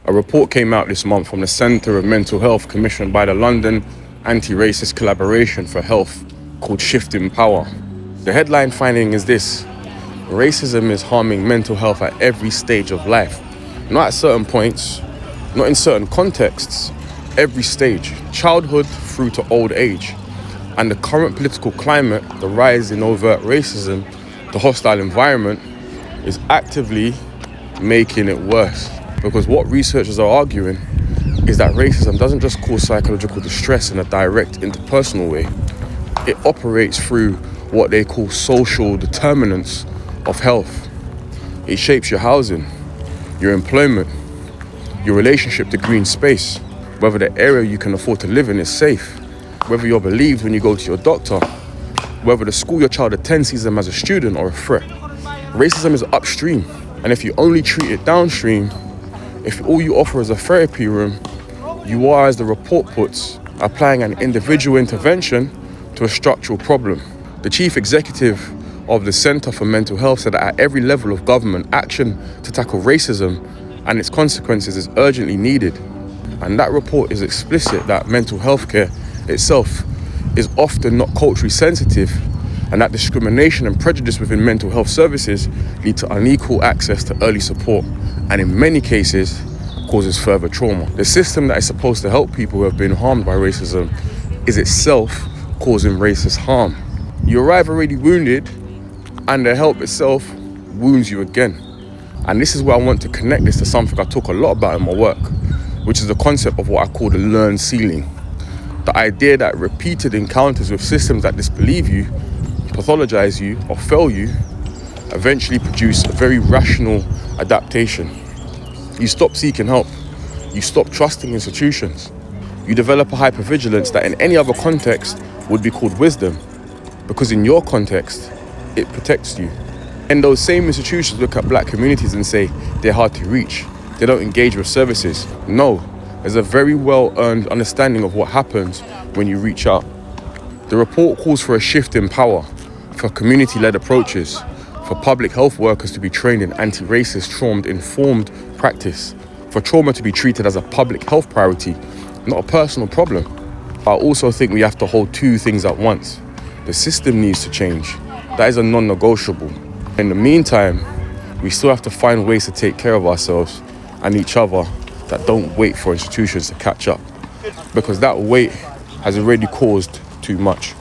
A report came out this month from the Centre of Mental Health commissioned by the London Anti-Racist Collaboration for Health called Shifting Power. The headline finding is this: racism is harming mental health at every stage of life. Not at certain points, not in certain contexts, every stage, childhood through to old age. And the current political climate, the rise in overt racism, the hostile environment, is actively making it worse. Because what researchers are arguing is that racism doesn't just cause psychological distress in a direct interpersonal way. It operates through what they call social determinants of health. It shapes your housing, your employment, your relationship to green space, whether the area you can afford to live in is safe, whether you're believed when you go to your doctor, whether the school your child attends sees them as a student or a threat. Racism is upstream, and if you only treat it downstream, if all you offer is a therapy room, you are, as the report puts, applying an individual intervention to a structural problem. The chief executive of the Centre for Mental Health said that at every level of government, action to tackle racism and its consequences is urgently needed. And that report is explicit that mental health care itself is often not culturally sensitive, and that discrimination and prejudice within mental health services lead to unequal access to early support, and in many cases causes further trauma. The system that is supposed to help people who have been harmed by racism is itself causing racist harm. You arrive already wounded, and the help itself wounds you again. And this is where I want to connect this to something I talk a lot about in my work, which is the concept of what I call the learned ceiling. The idea that repeated encounters with systems that disbelieve you, pathologize you, or fail you, eventually produce a very rational adaptation. You stop seeking help. You stop trusting institutions. You develop a hypervigilance that in any other context would be called wisdom, because in your context, it protects you. And those same institutions look at black communities and say they're hard to reach. They don't engage with services. No, there's a very well-earned understanding of what happens when you reach out. The report calls for a shift in power, for community-led approaches, for public health workers to be trained in anti-racist, trauma-informed practice, for trauma to be treated as a public health priority, not a personal problem. I also think we have to hold two things at once. The system needs to change. That is a non-negotiable. In the meantime, we still have to find ways to take care of ourselves and each other that don't wait for institutions to catch up, because that wait has already caused too much.